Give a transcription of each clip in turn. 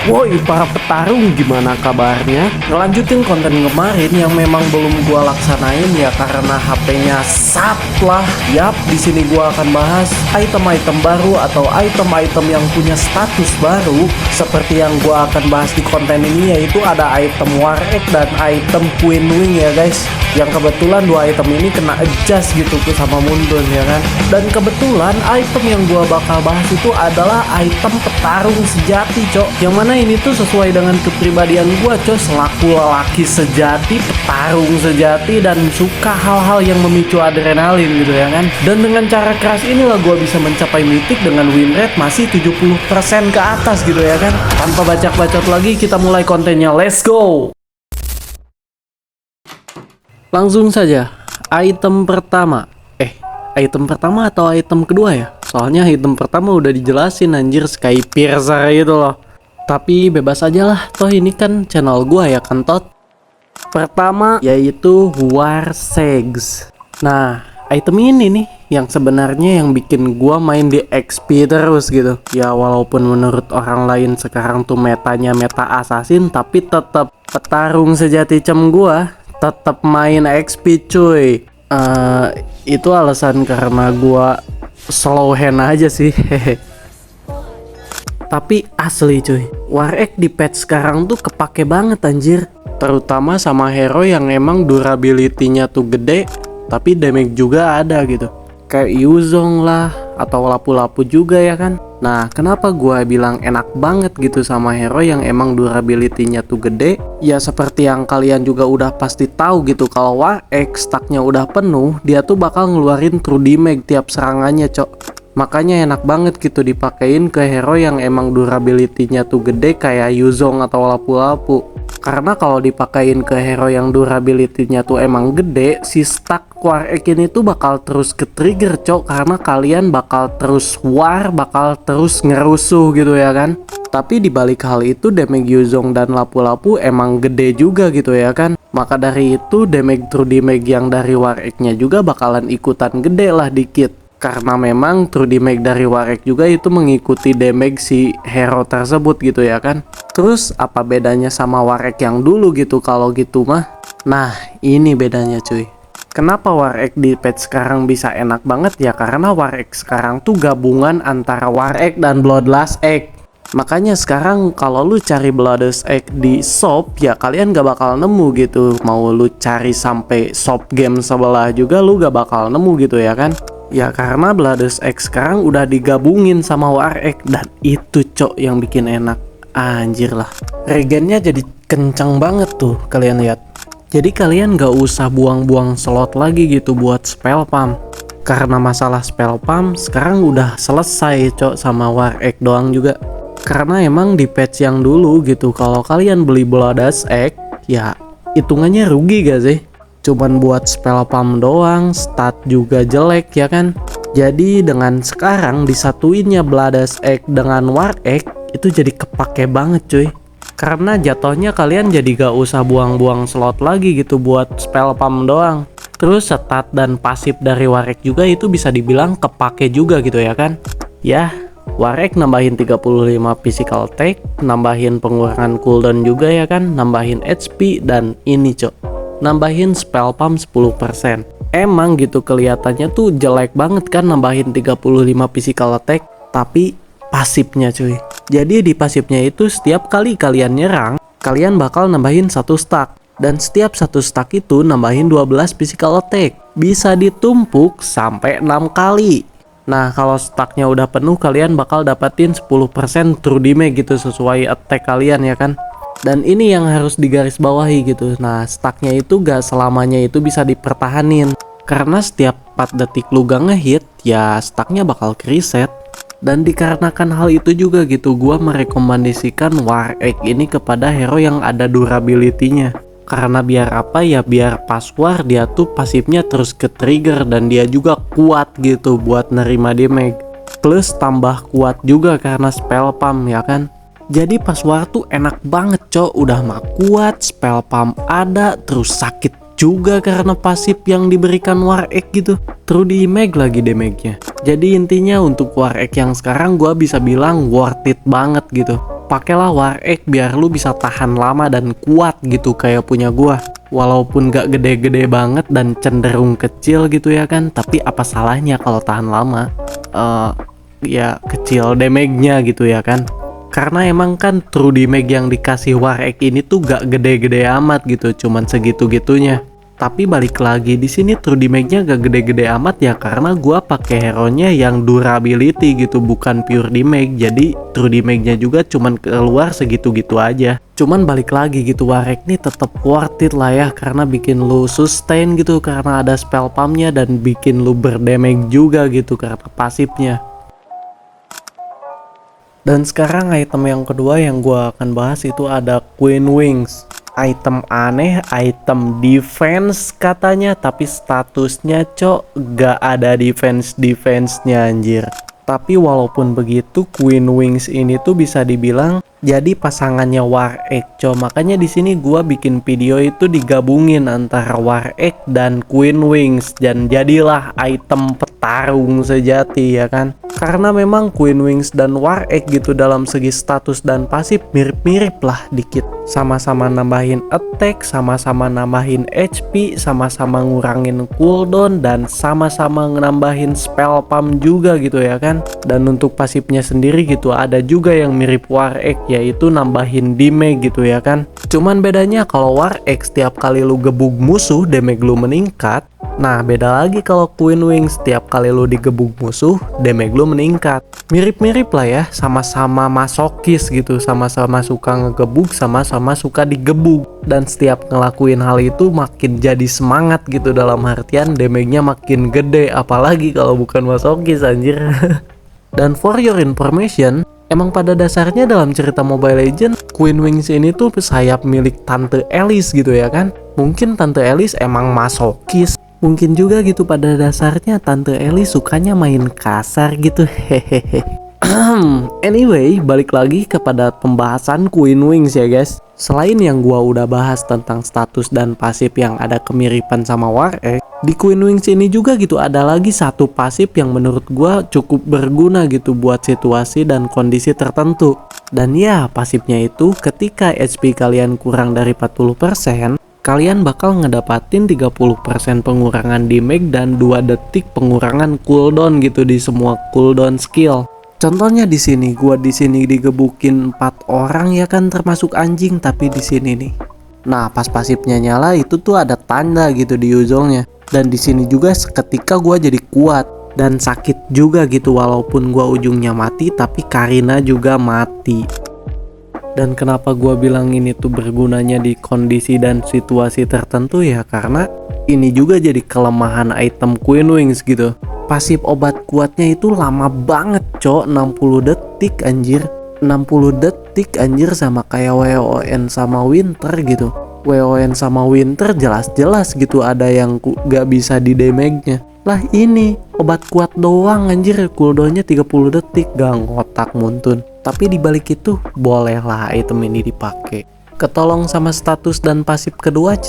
Woi para petarung, gimana kabarnya? Ngelanjutin konten kemarin yang memang belum gua laksanain ya karena HP-nya sap lah. Yap, di sini gua akan bahas item-item baru atau item-item yang punya status baru. Seperti yang gua akan bahas di konten ini, yaitu ada item War Egg dan item Queen Wing ya guys. Yang kebetulan dua item ini kena adjust gitu tuh sama Mundun ya kan. Dan kebetulan item yang gua bakal bahas itu adalah item petarung sejati, cok. Yang mana ini tuh sesuai dengan kepribadian gua, cok, selaku lelaki sejati, petarung sejati, dan suka hal-hal yang memicu adrenalin gitu ya kan. Dan dengan cara keras inilah gua bisa mencapai mitik dengan win rate masih 70% ke atas gitu ya kan. Tanpa bacot-bacot lagi, kita mulai kontennya, let's go. Langsung saja, item pertama. Item pertama atau item kedua ya? Soalnya item pertama udah dijelasin anjir, Sky Piercer gitu loh. Tapi bebas aja lah, toh ini kan channel gua ya kan tot. Pertama yaitu War Segs. Nah, item ini nih yang sebenarnya yang bikin gua main di XP terus gitu. Ya walaupun menurut orang lain sekarang tuh metanya meta assassin, tapi tetap petarung sejati gua tetap main XP cuy. Itu alasan karena gua slow hand aja sih. Tapi asli cuy, War Egg di patch sekarang tuh kepake banget anjir. Terutama sama hero yang emang durability-nya tuh gede, tapi damage juga ada gitu. Kayak Yuzong lah, atau lapu-lapu juga ya kan. Nah, kenapa gua bilang enak banget gitu sama hero yang emang durability-nya tuh gede? Ya seperti yang kalian juga udah pasti tahu gitu, kalau War Egg stacknya udah penuh, dia tuh bakal ngeluarin true damage tiap serangannya, cok. Makanya enak banget gitu dipakein ke hero yang emang durability-nya tuh gede kayak Yuzong atau lapu-lapu. Karena kalau dipakein ke hero yang durability-nya tuh emang gede, si stack War Egg ini tuh bakal terus ke-trigger, cok. Karena kalian bakal terus war, bakal terus ngerusuh gitu ya kan. Tapi dibalik hal itu, damage Yuzong dan lapu-lapu emang gede juga gitu ya kan. Maka dari itu, damage true damage yang dari War Egg-nya juga bakalan ikutan gede lah dikit. Karena memang true damage dari War Egg juga itu mengikuti damage si hero tersebut gitu ya kan. Terus apa bedanya sama War Egg yang dulu gitu kalau gitu mah? Nah, ini bedanya cuy. Kenapa War Egg di patch sekarang bisa enak banget ya? Karena War Egg sekarang tuh gabungan antara War Egg dan Bloodlust Egg. Makanya sekarang kalau lu cari Bloodlust Egg di shop ya kalian gak bakal nemu gitu. Mau lu cari sampai shop game sebelah juga lu gak bakal nemu gitu ya kan. Ya karena Bloodlust Egg sekarang udah digabungin sama War Egg, dan itu cok yang bikin enak. Anjir lah, regennya jadi kencang banget tuh kalian lihat. Jadi kalian gak usah buang-buang slot lagi gitu buat spell pump. Karena masalah spell pump sekarang udah selesai cok sama War Egg doang juga. Karena emang di patch yang dulu gitu, kalau kalian beli Bloodlust Egg ya hitungannya rugi gak sih? Cuman buat spell pump doang, stat juga jelek ya kan. Jadi dengan sekarang disatuinnya Bloodlust Egg dengan War Egg, itu jadi kepake banget cuy. Karena jatuhnya kalian jadi gak usah buang-buang slot lagi gitu buat spell pump doang. Terus stat dan pasif dari War Egg juga itu bisa dibilang kepake juga gitu ya kan. Ya, War Egg nambahin 35 physical attack, nambahin pengurangan cooldown juga ya kan, nambahin HP, dan ini cok, nambahin spell pump 10%. Emang gitu kelihatannya tuh jelek banget kan nambahin 35 physical attack, tapi pasifnya cuy. Jadi di pasifnya itu setiap kali kalian nyerang, kalian bakal nambahin 1 stack. Dan setiap 1 stack itu nambahin 12 physical attack. Bisa ditumpuk sampai 6 kali. Nah kalau stacknya udah penuh, kalian bakal dapetin 10% true damage gitu sesuai attack kalian ya kan. Dan ini yang harus digarisbawahi gitu. Nah stacknya itu gak selamanya itu bisa dipertahanin. Karena setiap 4 detik lu gak ngehit, ya stacknya bakal reset. Dan dikarenakan hal itu juga gitu, gua merekomendasikan War Egg ini kepada hero yang ada durability-nya. Karena biar apa ya, biar pas war dia tuh pasifnya terus ke trigger dan dia juga kuat gitu buat nerima damage. Plus tambah kuat juga karena spell pump ya kan. Jadi pas war tuh enak banget cok, udah mah kuat, spell pump ada, terus sakit juga karena pasif yang diberikan War Egg gitu. True damage lagi damage-nya. Jadi intinya untuk War Egg yang sekarang gua bisa bilang worth it banget gitu. pakailah War Egg biar lu bisa tahan lama dan kuat gitu kayak punya gua. Walaupun gak gede-gede banget dan cenderung kecil gitu ya kan, tapi apa salahnya kalau tahan lama? Ya kecil damage-nya gitu ya kan. Karena emang kan true damage yang dikasih War Egg ini tuh gak gede-gede amat gitu, cuman segitu-gitunya. Tapi balik lagi di sini true damage-nya gak gede-gede amat ya karena gua pakai hero-nya yang durability gitu, bukan pure damage. Jadi true damage-nya juga cuman keluar segitu-gitu aja. Cuman balik lagi gitu, War Egg nih tetap worth it lah ya karena bikin lu sustain gitu karena ada spell pump-nya dan bikin lu berdamage juga gitu karena pasifnya. Dan sekarang item yang kedua yang gua akan bahas itu ada Queen Wings. Item aneh, item defense katanya, tapi statusnya gak ada defense-nya anjir. Tapi walaupun begitu, Queen Wings ini tuh bisa dibilang jadi pasangannya War Egg, makanya di sini gua bikin video itu digabungin antara War Egg dan Queen Wings dan jadilah item petarung sejati ya kan. Karena memang Queen Wings dan War Egg gitu dalam segi status dan pasif mirip-mirip lah dikit. Sama-sama nambahin attack, sama-sama nambahin HP, sama-sama ngurangin cooldown, dan sama-sama nambahin spell pump juga gitu ya kan. Dan untuk pasifnya sendiri gitu ada juga yang mirip War Egg, yaitu nambahin damage gitu ya kan. Cuman bedanya kalau War Egg setiap kali lu gebuk musuh damage lu meningkat. Nah beda lagi kalau Queen Wings, setiap kali lu digebuk musuh damage lu meningkat. Mirip-mirip lah ya, sama-sama masokis gitu, sama-sama suka ngegebuk, sama-sama suka digebuk. Dan setiap ngelakuin hal itu makin jadi semangat gitu, dalam artian damage-nya makin gede, apalagi kalau bukan masokis anjir. Dan for your information, emang pada dasarnya dalam cerita Mobile Legends, Queen Wings ini tuh sayap milik Tante Alice gitu ya kan. Mungkin Tante Alice emang masokis, mungkin juga gitu pada dasarnya Tante Alice sukanya main kasar gitu, hehehe. Anyway, balik lagi kepada pembahasan Queen Wings ya guys. Selain yang gua udah bahas tentang status dan pasif yang ada kemiripan sama War Egg, di Queen Wings ini juga gitu ada lagi satu pasif yang menurut gua cukup berguna gitu buat situasi dan kondisi tertentu. Dan ya, pasifnya itu ketika HP kalian kurang dari 40%, kalian bakal ngedapatin 30% pengurangan damage dan 2 detik pengurangan cooldown gitu di semua cooldown skill. Contohnya di sini, gua di sini digebukin 4 orang ya kan, termasuk anjing, tapi di sini nih. Nah, pas pasifnya nyala itu tuh ada tanda gitu di ujungnya. Dan di sini juga seketika gua jadi kuat dan sakit juga gitu, walaupun gua ujungnya mati tapi Karina juga mati. Dan kenapa gua bilang ini tuh bergunanya di kondisi dan situasi tertentu ya karena ini juga jadi kelemahan item Queen Wings gitu. Pasif obat kuatnya itu lama banget 60 detik anjir. 60 detik anjir, sama kayak WON sama Winter gitu. WON sama Winter jelas-jelas gitu ada yang gak bisa di damage-nya. Lah ini obat kuat doang anjir, cooldownnya 30 detik, gak ngotak muntun. Tapi dibalik itu bolehlah item ini dipakai. Ketolong sama status dan pasif kedua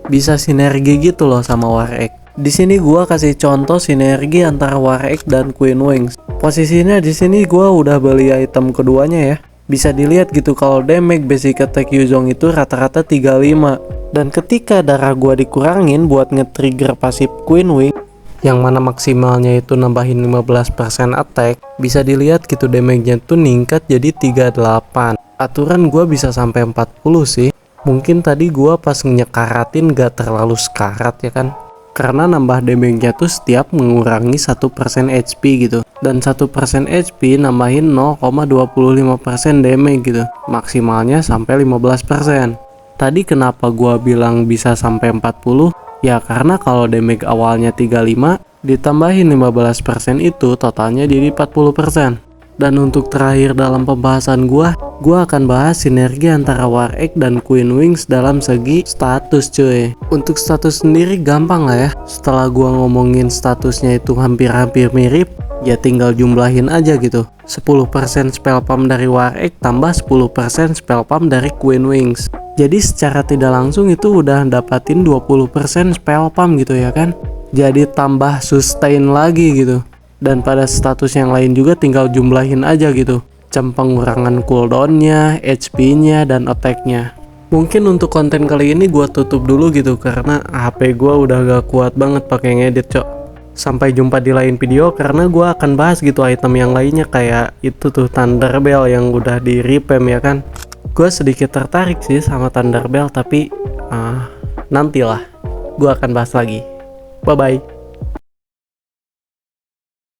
bisa sinergi gitu loh sama War Egg. Di sini gua kasih contoh sinergi antara War Egg dan Queen Wings. Posisinya di sini gua udah beli item keduanya ya. Bisa dilihat gitu kalau damage basic attack Yuzong itu rata-rata 35. Dan ketika darah gua dikurangin buat nge-trigger pasif Queen Wing, yang mana maksimalnya itu nambahin 15% attack, bisa dilihat gitu damage-nya tuh ningkat jadi 38. Aturan gua bisa sampai 40 sih. Mungkin tadi gua pas nyekaratin gak terlalu sekarat ya kan. Karena nambah damage-nya tuh setiap mengurangi 1% HP gitu. Dan 1% HP nambahin 0,25% damage gitu. Maksimalnya sampai 15%. Tadi kenapa gua bilang bisa sampai 40? Ya karena kalau damage awalnya 35, ditambahin 15% itu totalnya jadi 40%. Dan untuk terakhir dalam pembahasan gua akan bahas sinergi antara War Egg dan Queen Wings dalam segi status cuy. Untuk status sendiri gampang lah ya. Setelah gua ngomongin statusnya itu hampir-hampir mirip, ya tinggal jumlahin aja gitu. 10% spell pump dari War Egg tambah 10% spell pump dari Queen Wings. Jadi secara tidak langsung itu udah dapatin 20% spell pump gitu ya kan. Jadi tambah sustain lagi gitu. Dan pada status yang lain juga tinggal jumlahin aja gitu. macam pengurangan cooldownnya, HP-nya, dan attack-nya. Mungkin untuk konten kali ini gue tutup dulu gitu karena HP gue udah gak kuat banget pakai ngedit, cok. Sampai jumpa di lain video karena gue akan bahas gitu item yang lainnya kayak itu tuh Thunderbell yang udah di revamp ya kan. Gue sedikit tertarik sih sama Thunderbell tapi nantilah gue akan bahas lagi. Bye bye.